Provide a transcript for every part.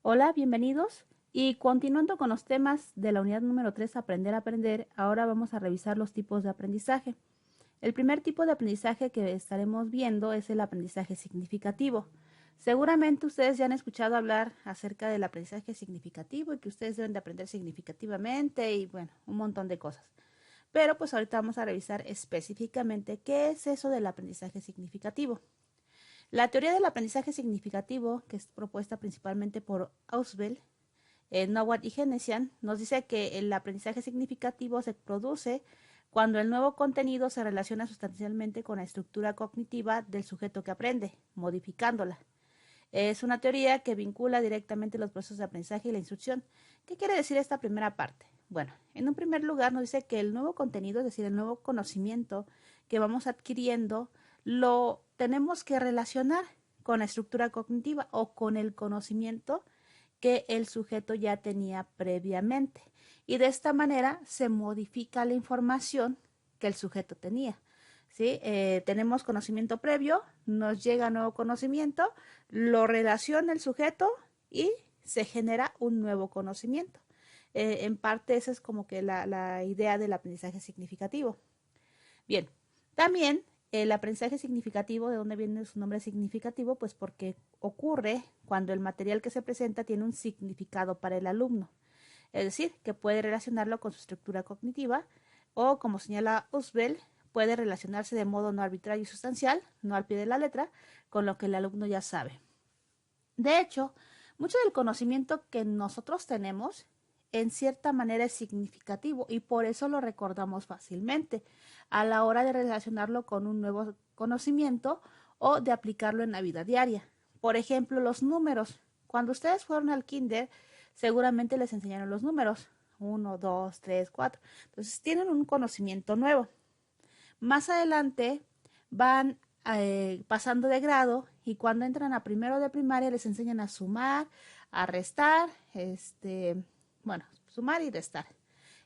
Hola, bienvenidos. Y continuando con los temas de la unidad número 3, Aprender a aprender, ahora vamos a revisar los tipos de aprendizaje. El primer tipo de aprendizaje que estaremos viendo es el aprendizaje significativo. Seguramente ustedes ya han escuchado hablar acerca del aprendizaje significativo y que ustedes deben de aprender significativamente y bueno, un montón de cosas. Pero pues ahorita vamos a revisar específicamente qué es eso del aprendizaje significativo. La teoría del aprendizaje significativo, que es propuesta principalmente por Ausubel, Nowat y Genesian, nos dice que el aprendizaje significativo se produce cuando el nuevo contenido se relaciona sustancialmente con la estructura cognitiva del sujeto que aprende, modificándola. Es una teoría que vincula directamente los procesos de aprendizaje y la instrucción. ¿Qué quiere decir esta primera parte? Bueno, en un primer lugar nos dice que el nuevo contenido, es decir, el nuevo conocimiento que vamos adquiriendo, lo tenemos que relacionar con la estructura cognitiva o con el conocimiento que el sujeto ya tenía previamente. Y de esta manera se modifica la información que el sujeto tenía. ¿Sí? Tenemos conocimiento previo, nos llega nuevo conocimiento, lo relaciona el sujeto y se genera un nuevo conocimiento. En parte esa es como que la idea del aprendizaje significativo. Bien, también el aprendizaje significativo, ¿de dónde viene su nombre significativo? Pues porque ocurre cuando el material que se presenta tiene un significado para el alumno. Es decir, que puede relacionarlo con su estructura cognitiva o, como señala Usbel, puede relacionarse de modo no arbitrario y sustancial, no al pie de la letra, con lo que el alumno ya sabe. De hecho, mucho del conocimiento que nosotros tenemos en cierta manera es significativo y por eso lo recordamos fácilmente a la hora de relacionarlo con un nuevo conocimiento o de aplicarlo en la vida diaria. Por ejemplo, los números. Cuando ustedes fueron al kinder, seguramente les enseñaron los números. 1, 2, 3, 4. Entonces tienen un conocimiento nuevo. Más adelante van pasando de grado y cuando entran a primero de primaria les enseñan a sumar, a restar, bueno, sumar y restar.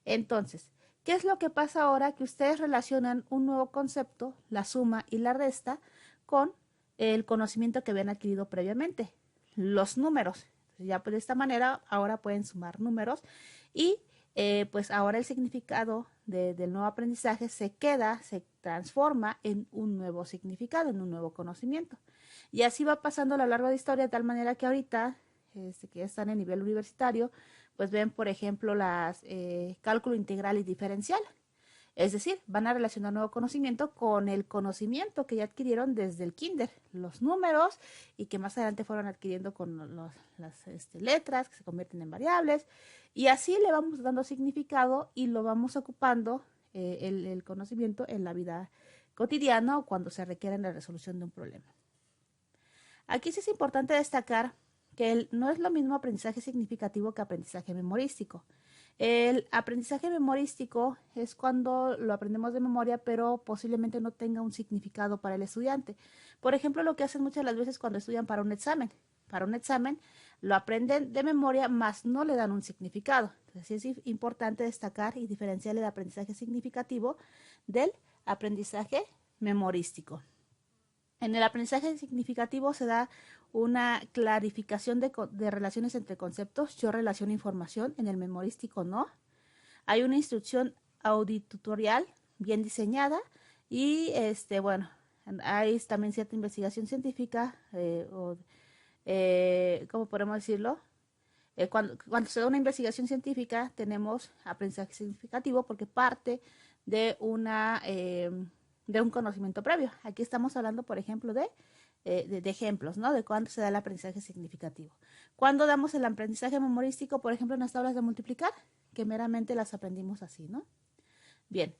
Entonces, ¿qué es lo que pasa ahora que ustedes relacionan un nuevo concepto, la suma y la resta, con el conocimiento que habían adquirido previamente? Los números. Ya pues de esta manera ahora pueden sumar números y pues ahora el significado del nuevo aprendizaje se queda, se transforma en un nuevo significado, en un nuevo conocimiento. Y así va pasando a lo largo de la historia, de tal manera que ahorita, que ya están en nivel universitario, pues ven, por ejemplo, las cálculo integral y diferencial. Es decir, van a relacionar nuevo conocimiento con el conocimiento que ya adquirieron desde el kinder, los números y que más adelante fueron adquiriendo con las letras que se convierten en variables. Y así le vamos dando significado y lo vamos ocupando el conocimiento en la vida cotidiana o cuando se requiere en la resolución de un problema. Aquí sí es importante destacar que no es lo mismo aprendizaje significativo que aprendizaje memorístico. El aprendizaje memorístico es cuando lo aprendemos de memoria, pero posiblemente no tenga un significado para el estudiante. Por ejemplo, lo que hacen muchas de las veces cuando estudian para un examen. Para un examen lo aprenden de memoria, mas no le dan un significado. Entonces es importante destacar y diferenciar el aprendizaje significativo del aprendizaje memorístico. En el aprendizaje significativo se da una clarificación de relaciones entre conceptos. Yo relaciono información, en el memorístico no. Hay una instrucción auditutorial bien diseñada y bueno, hay también cierta investigación científica ¿cómo podemos decirlo? Cuando se da una investigación científica tenemos aprendizaje significativo porque parte de de un conocimiento previo. Aquí estamos hablando, por ejemplo, de ejemplos, ¿no? De cuándo se da el aprendizaje significativo. Cuando damos el aprendizaje memorístico, por ejemplo, en las tablas de multiplicar, que meramente las aprendimos así, ¿no? Bien.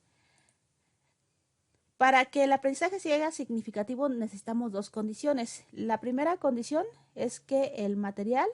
Para que el aprendizaje sea significativo necesitamos dos condiciones. La primera condición es que el material,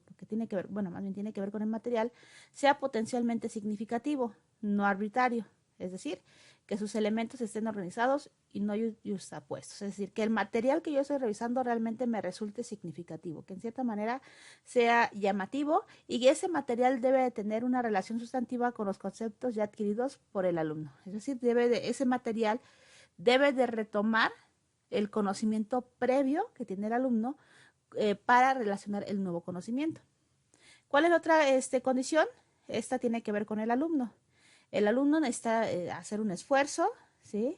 porque tiene que ver, bueno, más bien tiene que ver con el material, sea potencialmente significativo, no arbitrario. Es decir, que sus elementos estén organizados y no yuxtapuestos. Es decir, que el material que yo estoy revisando realmente me resulte significativo, que en cierta manera sea llamativo y que ese material debe de tener una relación sustantiva con los conceptos ya adquiridos por el alumno. Es decir, ese material debe de retomar el conocimiento previo que tiene el alumno para relacionar el nuevo conocimiento. ¿Cuál es la otra condición? Esta tiene que ver con el alumno. El alumno necesita hacer un esfuerzo, ¿sí?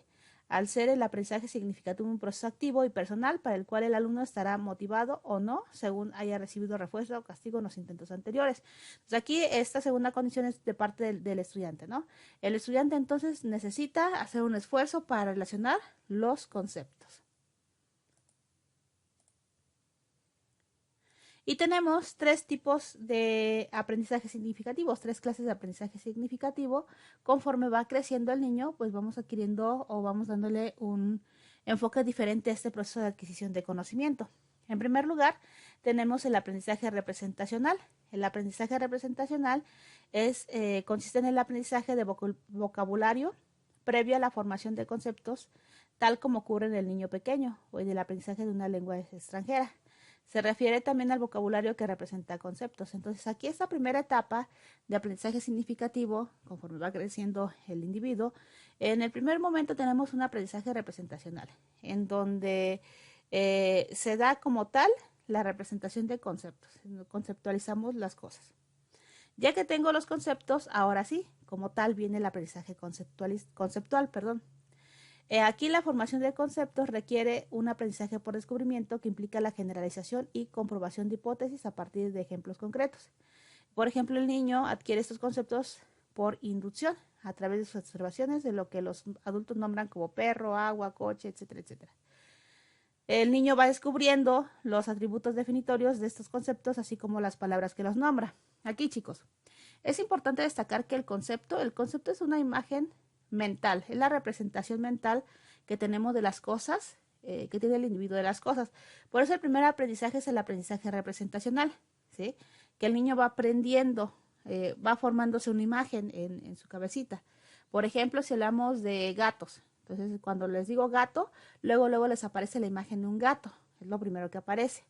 Al ser el aprendizaje significativo un proceso activo y personal para el cual el alumno estará motivado o no, según haya recibido refuerzo o castigo en los intentos anteriores. Entonces aquí esta segunda condición es de parte del estudiante, ¿no? El estudiante entonces necesita hacer un esfuerzo para relacionar los conceptos. Y tenemos tres tipos de aprendizaje significativos, tres clases de aprendizaje significativo. Conforme va creciendo el niño, pues vamos adquiriendo o vamos dándole un enfoque diferente a este proceso de adquisición de conocimiento. En primer lugar, tenemos el aprendizaje representacional. El aprendizaje representacional consiste en el aprendizaje de vocabulario previo a la formación de conceptos, tal como ocurre en el niño pequeño o en el aprendizaje de una lengua extranjera. Se refiere también al vocabulario que representa conceptos. Entonces, aquí esta primera etapa de aprendizaje significativo, conforme va creciendo el individuo, en el primer momento tenemos un aprendizaje representacional, en donde se da como tal la representación de conceptos. Conceptualizamos las cosas. Ya que tengo los conceptos, ahora sí, como tal viene el aprendizaje conceptual, perdón. Aquí la formación de conceptos requiere un aprendizaje por descubrimiento que implica la generalización y comprobación de hipótesis a partir de ejemplos concretos. Por ejemplo, el niño adquiere estos conceptos por inducción, a través de sus observaciones de lo que los adultos nombran como perro, agua, coche, etcétera, etcétera. El niño va descubriendo los atributos definitorios de estos conceptos, así como las palabras que los nombra. Aquí, chicos, es importante destacar que el concepto es una imagen mental, es la representación mental que tenemos de las cosas, que tiene el individuo de las cosas. Por eso el primer aprendizaje es el aprendizaje representacional, ¿sí? Que el niño va aprendiendo, va formándose una imagen en su cabecita. Por ejemplo, si hablamos de gatos, entonces cuando les digo gato, luego les aparece la imagen de un gato, es lo primero que aparece.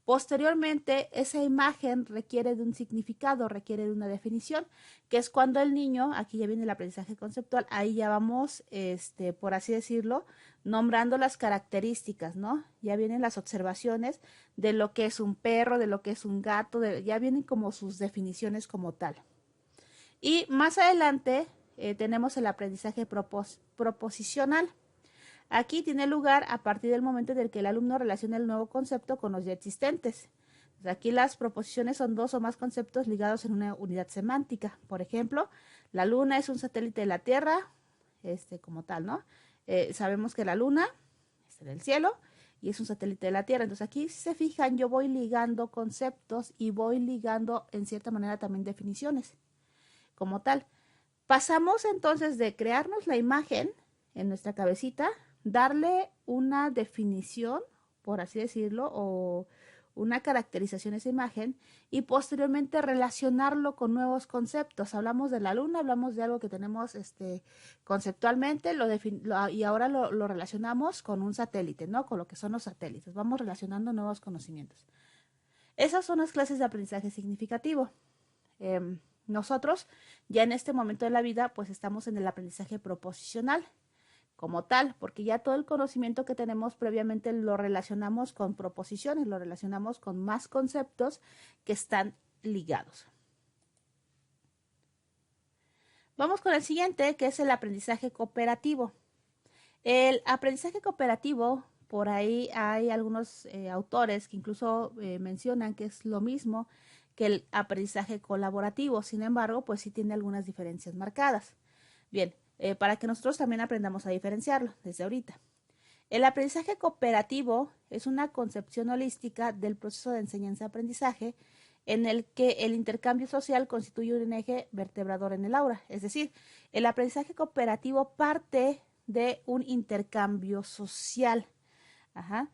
Posteriormente, esa imagen requiere de un significado, requiere de una definición, que es cuando el niño, aquí ya viene el aprendizaje conceptual, ahí ya vamos, por así decirlo, nombrando las características, ¿no? Ya vienen las observaciones de lo que es un perro, de lo que es un gato, ya vienen como sus definiciones como tal. Y más adelante tenemos el aprendizaje proposicional. Aquí tiene lugar a partir del momento en el que el alumno relaciona el nuevo concepto con los ya existentes. Aquí las proposiciones son dos o más conceptos ligados en una unidad semántica. Por ejemplo, la luna es un satélite de la Tierra, como tal, ¿no? Sabemos que la luna está en el cielo y es un satélite de la Tierra. Entonces aquí, si se fijan, yo voy ligando conceptos y voy ligando en cierta manera también definiciones, como tal. Pasamos entonces de crearnos la imagen en nuestra cabecita, darle una definición, por así decirlo, o una caracterización a esa imagen y posteriormente relacionarlo con nuevos conceptos. Hablamos de la luna, hablamos de algo que tenemos conceptualmente y ahora lo relacionamos con un satélite, ¿no? Con lo que son los satélites. Vamos relacionando nuevos conocimientos. Esas son las clases de aprendizaje significativo. Nosotros ya en este momento de la vida pues estamos en el aprendizaje proposicional como tal, porque ya todo el conocimiento que tenemos previamente lo relacionamos con proposiciones, lo relacionamos con más conceptos que están ligados. Vamos con el siguiente, que es el aprendizaje cooperativo. El aprendizaje cooperativo, por ahí hay algunos autores que incluso mencionan que es lo mismo que el aprendizaje colaborativo. Sin embargo, pues sí tiene algunas diferencias marcadas. Bien, para que nosotros también aprendamos a diferenciarlo desde ahorita. El aprendizaje cooperativo es una concepción holística del proceso de enseñanza-aprendizaje en el que el intercambio social constituye un eje vertebrador en el aula. Es decir, el aprendizaje cooperativo parte de un intercambio social. Ajá.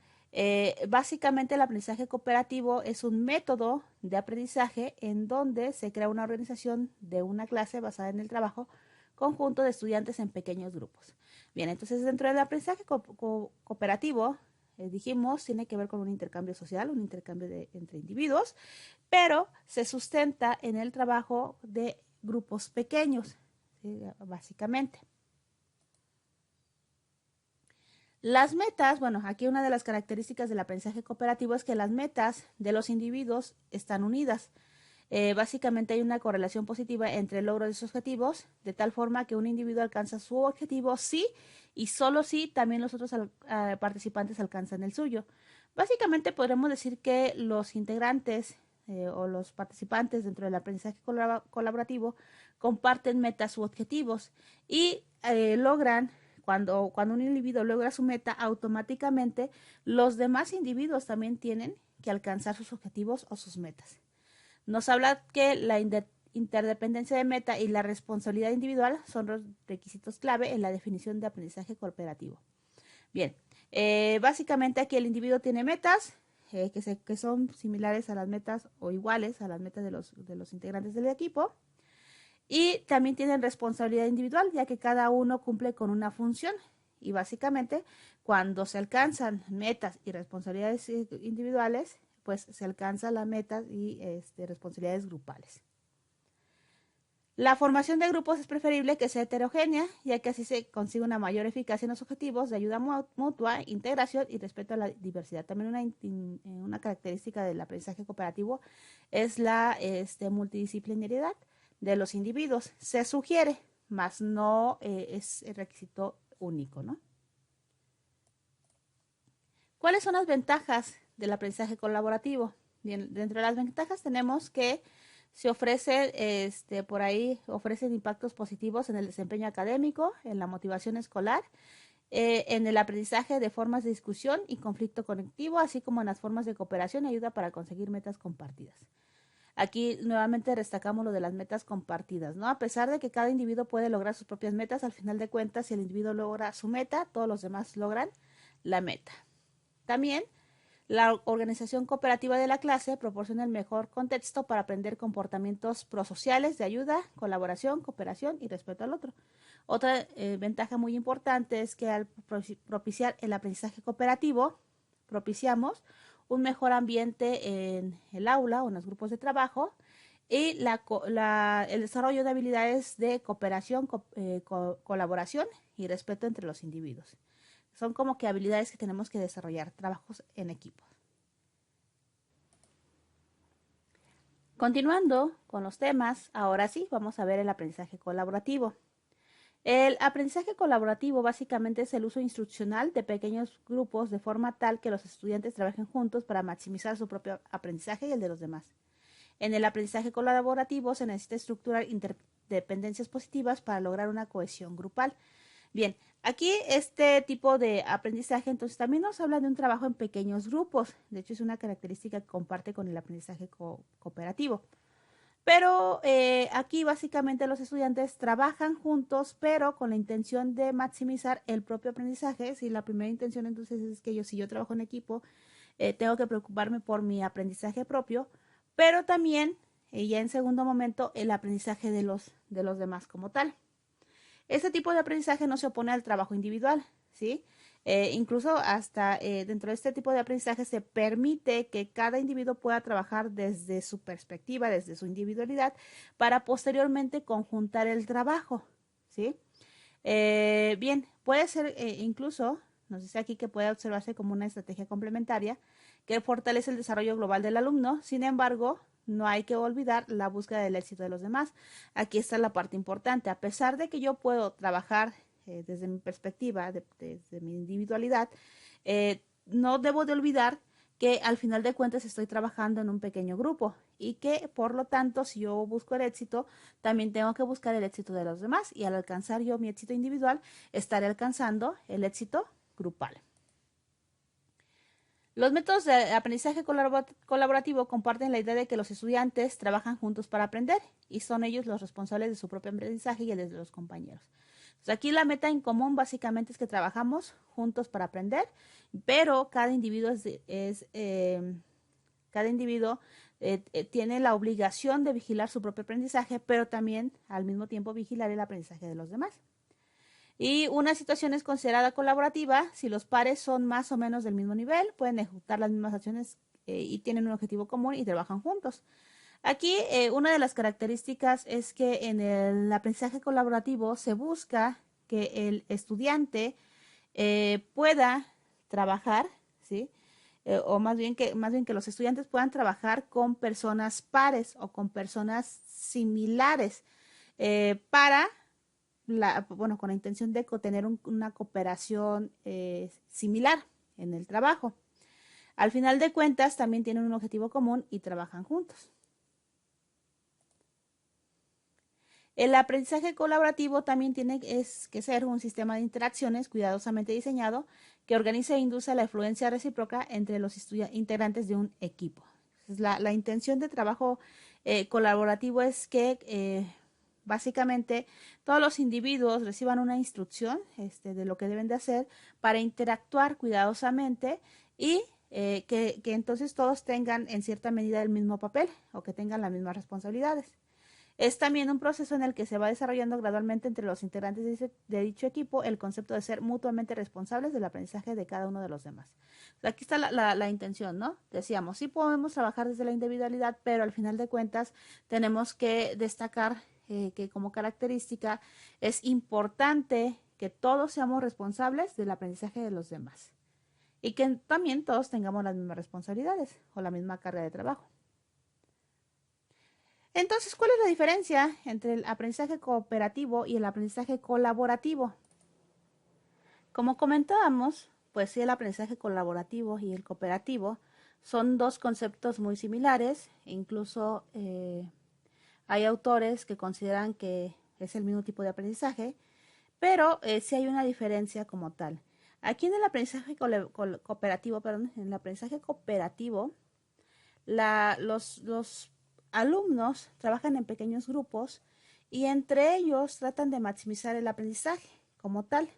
Básicamente el aprendizaje cooperativo es un método de aprendizaje en donde se crea una organización de una clase basada en el trabajo conjunto de estudiantes en pequeños grupos. Bien, entonces dentro del aprendizaje cooperativo, dijimos, tiene que ver con un intercambio social, un intercambio entre individuos, pero se sustenta en el trabajo de grupos pequeños, ¿sí? Básicamente. Las metas, bueno, aquí una de las características del aprendizaje cooperativo es que las metas de los individuos están unidas. Básicamente hay una correlación positiva entre el logro de sus objetivos, de tal forma que un individuo alcanza su objetivo sí y solo si también los otros participantes alcanzan el suyo. Básicamente podremos decir que los integrantes o los participantes dentro del aprendizaje colaborativo comparten metas u objetivos y logran, cuando un individuo logra su meta, automáticamente los demás individuos también tienen que alcanzar sus objetivos o sus metas. Nos habla que la interdependencia de meta y la responsabilidad individual son los requisitos clave en la definición de aprendizaje cooperativo. Bien, básicamente aquí el individuo tiene metas que son similares a las metas o iguales a las metas de los integrantes del equipo. Y también tienen responsabilidad individual, ya que cada uno cumple con una función. Y básicamente, cuando se alcanzan metas y responsabilidades individuales, pues se alcanzan las metas y responsabilidades grupales. La formación de grupos es preferible que sea heterogénea, ya que así se consigue una mayor eficacia en los objetivos de ayuda mutua, integración y respeto a la diversidad. También una característica del aprendizaje cooperativo es la multidisciplinariedad de los individuos. Se sugiere, mas no es el requisito único, ¿no? ¿Cuáles son las ventajas del aprendizaje colaborativo? Bien, dentro de las ventajas tenemos que se ofrece, por ahí ofrecen impactos positivos en el desempeño académico, en la motivación escolar, en el aprendizaje de formas de discusión y conflicto conectivo, así como en las formas de cooperación y ayuda para conseguir metas compartidas. Aquí nuevamente destacamos lo de las metas compartidas, ¿no? A pesar de que cada individuo puede lograr sus propias metas, al final de cuentas, si el individuo logra su meta, todos los demás logran la meta. También la organización cooperativa de la clase proporciona el mejor contexto para aprender comportamientos prosociales de ayuda, colaboración, cooperación y respeto al otro. Otra ventaja muy importante es que al propiciar el aprendizaje cooperativo, propiciamos un mejor ambiente en el aula o en los grupos de trabajo y el desarrollo de habilidades de cooperación, colaboración y respeto entre los individuos. Son como que habilidades que tenemos que desarrollar, trabajos en equipo. Continuando con los temas, ahora sí, vamos a ver el aprendizaje colaborativo. El aprendizaje colaborativo básicamente es el uso instruccional de pequeños grupos de forma tal que los estudiantes trabajen juntos para maximizar su propio aprendizaje y el de los demás. En el aprendizaje colaborativo se necesita estructurar interdependencias positivas para lograr una cohesión grupal. Bien, aquí este tipo de aprendizaje entonces también nos habla de un trabajo en pequeños grupos. De hecho, es una característica que comparte con el aprendizaje cooperativo. Pero aquí básicamente los estudiantes trabajan juntos, pero con la intención de maximizar el propio aprendizaje. Si la primera intención entonces es que si yo trabajo en equipo, tengo que preocuparme por mi aprendizaje propio, pero también, ya en segundo momento, el aprendizaje de los demás como tal. Este tipo de aprendizaje no se opone al trabajo individual, ¿sí? Incluso hasta dentro de este tipo de aprendizaje se permite que cada individuo pueda trabajar desde su perspectiva, desde su individualidad, para posteriormente conjuntar el trabajo, ¿sí? Bien, puede ser incluso, nos dice aquí que puede observarse como una estrategia complementaria que fortalece el desarrollo global del alumno. Sin embargo, no hay que olvidar la búsqueda del éxito de los demás. Aquí está la parte importante. A pesar de que yo puedo trabajar desde mi perspectiva, desde mi individualidad, no debo de olvidar que al final de cuentas estoy trabajando en un pequeño grupo y que por lo tanto si yo busco el éxito, también tengo que buscar el éxito de los demás y al alcanzar yo mi éxito individual, estaré alcanzando el éxito grupal. Los métodos de aprendizaje colaborativo comparten la idea de que los estudiantes trabajan juntos para aprender y son ellos los responsables de su propio aprendizaje y el de los compañeros. Entonces, aquí la meta en común básicamente es que trabajamos juntos para aprender, pero cada individuo tiene la obligación de vigilar su propio aprendizaje, pero también al mismo tiempo vigilar el aprendizaje de los demás. Y una situación es considerada colaborativa si los pares son más o menos del mismo nivel, pueden ejecutar las mismas acciones y tienen un objetivo común y trabajan juntos. Aquí una de las características es que en el aprendizaje colaborativo se busca que el estudiante pueda trabajar, ¿sí? O más bien que los estudiantes puedan trabajar con personas pares o con personas similares para bueno, con la intención de tener una cooperación similar en el trabajo. Al final de cuentas, también tienen un objetivo común y trabajan juntos. El aprendizaje colaborativo también tiene que ser un sistema de interacciones cuidadosamente diseñado que organice e induce la influencia recíproca entre los integrantes de un equipo. La intención de trabajo colaborativo es que básicamente todos los individuos reciban una instrucción de lo que deben de hacer para interactuar cuidadosamente y que entonces todos tengan en cierta medida el mismo papel o que tengan las mismas responsabilidades. Es también un proceso en el que se va desarrollando gradualmente entre los integrantes de dicho equipo el concepto de ser mutuamente responsables del aprendizaje de cada uno de los demás. Aquí está la intención, ¿no? Decíamos, sí podemos trabajar desde la individualidad, pero al final de cuentas tenemos que destacar que como característica es importante que todos seamos responsables del aprendizaje de los demás y que también todos tengamos las mismas responsabilidades o la misma carga de trabajo. Entonces, ¿cuál es la diferencia entre el aprendizaje cooperativo y el aprendizaje colaborativo? Como comentábamos, pues sí, el aprendizaje colaborativo y el cooperativo son dos conceptos muy similares, e incluso hay autores que consideran que es el mismo tipo de aprendizaje, pero sí hay una diferencia como tal. Aquí en el aprendizaje cooperativo, en el aprendizaje cooperativo, los alumnos trabajan en pequeños grupos y entre ellos tratan de maximizar el aprendizaje como tal.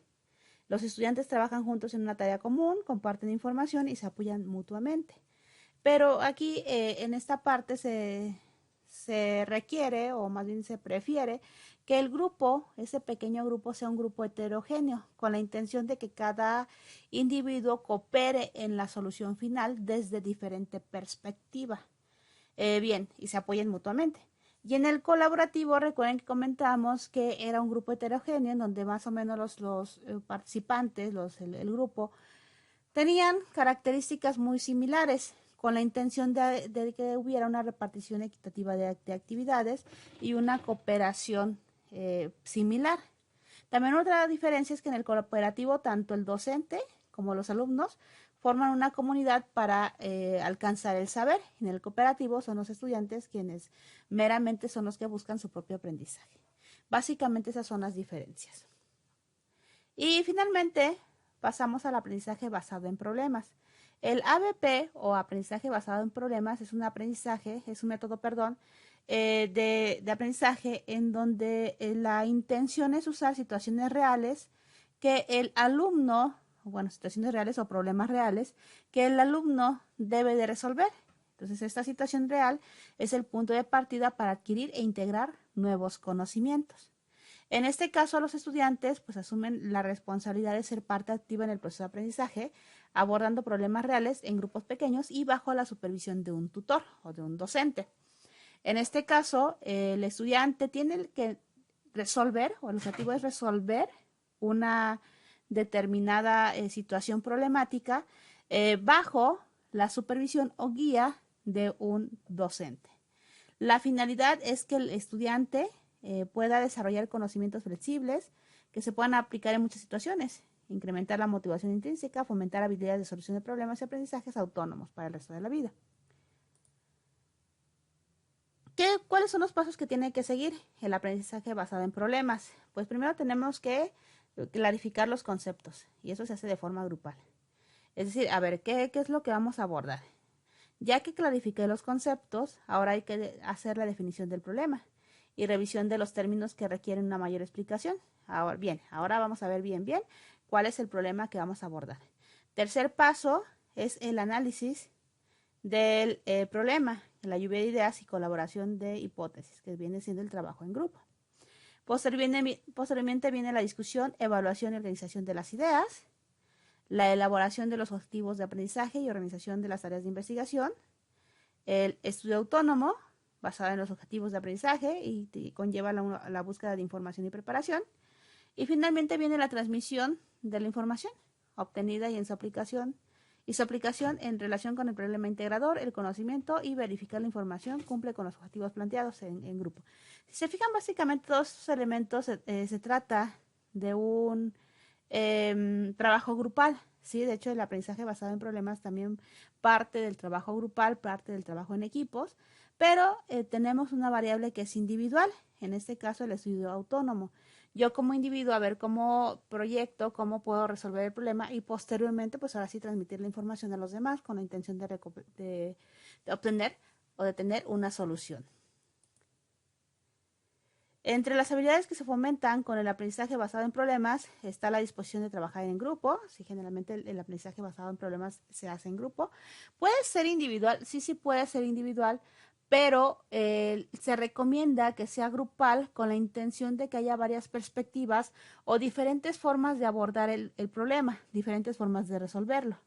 Los estudiantes trabajan juntos en una tarea común, comparten información y se apoyan mutuamente. Pero aquí en esta parte se requiere, o más bien se prefiere, que el grupo, ese pequeño grupo, sea un grupo heterogéneo, con la intención de que cada individuo coopere en la solución final desde diferente perspectiva. Bien, y se apoyen mutuamente. Y en el colaborativo, recuerden que comentamos que era un grupo heterogéneo en donde más o menos los participantes, el grupo, tenían características muy similares, con la intención de que hubiera una repartición equitativa de actividades y una cooperación similar. También otra diferencia es que en el cooperativo tanto el docente como los alumnos forman una comunidad para alcanzar el saber. En el cooperativo son los estudiantes quienes meramente son los que buscan su propio aprendizaje. Básicamente esas son las diferencias. Y finalmente pasamos al aprendizaje basado en problemas. El ABP o aprendizaje basado en problemas es un método, de aprendizaje en donde la intención es usar situaciones reales que el alumno, situaciones reales o problemas reales que el alumno debe de resolver. Entonces, esta situación real es el punto de partida para adquirir e integrar nuevos conocimientos. En este caso, los estudiantes pues asumen la responsabilidad de ser parte activa en el proceso de aprendizaje, abordando problemas reales en grupos pequeños y bajo la supervisión de un tutor o de un docente. En este caso, el estudiante tiene que resolver, o el objetivo es resolver una determinada situación problemática bajo la supervisión o guía de un docente. La finalidad es que el estudiante pueda desarrollar conocimientos flexibles que se puedan aplicar en muchas situaciones, incrementar la motivación intrínseca, fomentar habilidades de solución de problemas y aprendizajes autónomos para el resto de la vida. ¿Cuáles son los pasos que tiene que seguir el aprendizaje basado en problemas? Pues primero tenemos que clarificar los conceptos y eso se hace de forma grupal. Es decir, a ver, ¿qué es lo que vamos a abordar? Ya que clarifiqué los conceptos, ahora hay que hacer la definición del problema y revisión de los términos que requieren una mayor explicación. Ahora vamos a ver bien cuál es el problema que vamos a abordar. Tercer paso es el análisis del problema, la lluvia de ideas y colaboración de hipótesis, que viene siendo el trabajo en grupo. Posteriormente viene la discusión, evaluación y organización de las ideas, la elaboración de los objetivos de aprendizaje y organización de las tareas de investigación, el estudio autónomo, basado en los objetivos de aprendizaje y conlleva la búsqueda de información y preparación, y finalmente viene la transmisión de la información, obtenida y en su aplicación, en relación con el problema integrador, el conocimiento y verificar la información cumple con los objetivos planteados en grupo. Si se fijan, básicamente todos estos elementos se trata de un trabajo grupal, ¿sí? De hecho, el aprendizaje basado en problemas también parte del trabajo grupal, parte del trabajo en equipos, pero tenemos una variable que es individual, en este caso el estudio autónomo. Yo como individuo, a ver cómo proyecto, cómo puedo resolver el problema y posteriormente, pues ahora sí transmitir la información a los demás con la intención de obtener o de tener una solución. Entre las habilidades que se fomentan con el aprendizaje basado en problemas está la disposición de trabajar en grupo. Sí, generalmente el aprendizaje basado en problemas se hace en grupo. Puede ser individual, sí puede ser individual, pero se recomienda que sea grupal con la intención de que haya varias perspectivas o diferentes formas de abordar el problema, diferentes formas de resolverlo.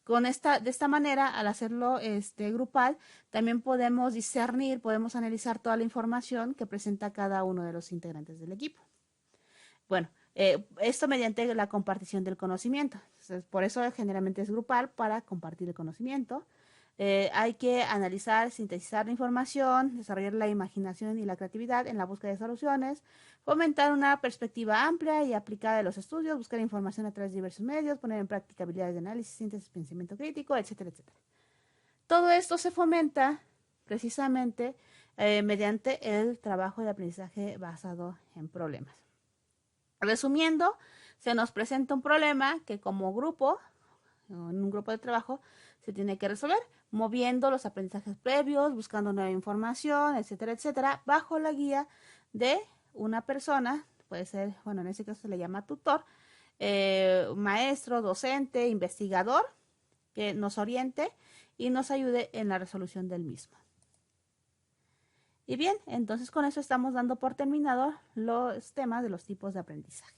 De esta manera, al hacerlo grupal, también podemos discernir, podemos analizar toda la información que presenta cada uno de los integrantes del equipo. Bueno, esto mediante la compartición del conocimiento. Entonces, por eso generalmente es grupal, para compartir el conocimiento. Hay que analizar, sintetizar la información, desarrollar la imaginación y la creatividad en la búsqueda de soluciones, fomentar una perspectiva amplia y aplicada de los estudios, buscar información a través de diversos medios, poner en práctica habilidades de análisis, síntesis, pensamiento crítico, etcétera, etcétera. Todo esto se fomenta precisamente mediante el trabajo de aprendizaje basado en problemas. Resumiendo, se nos presenta un problema que como grupo, en un grupo de trabajo, se tiene que resolver, moviendo los aprendizajes previos, buscando nueva información, etcétera, etcétera, bajo la guía de una persona, puede ser, bueno, en este caso se le llama tutor, maestro, docente, investigador, que nos oriente y nos ayude en la resolución del mismo. Y bien, entonces con eso estamos dando por terminado los temas de los tipos de aprendizaje.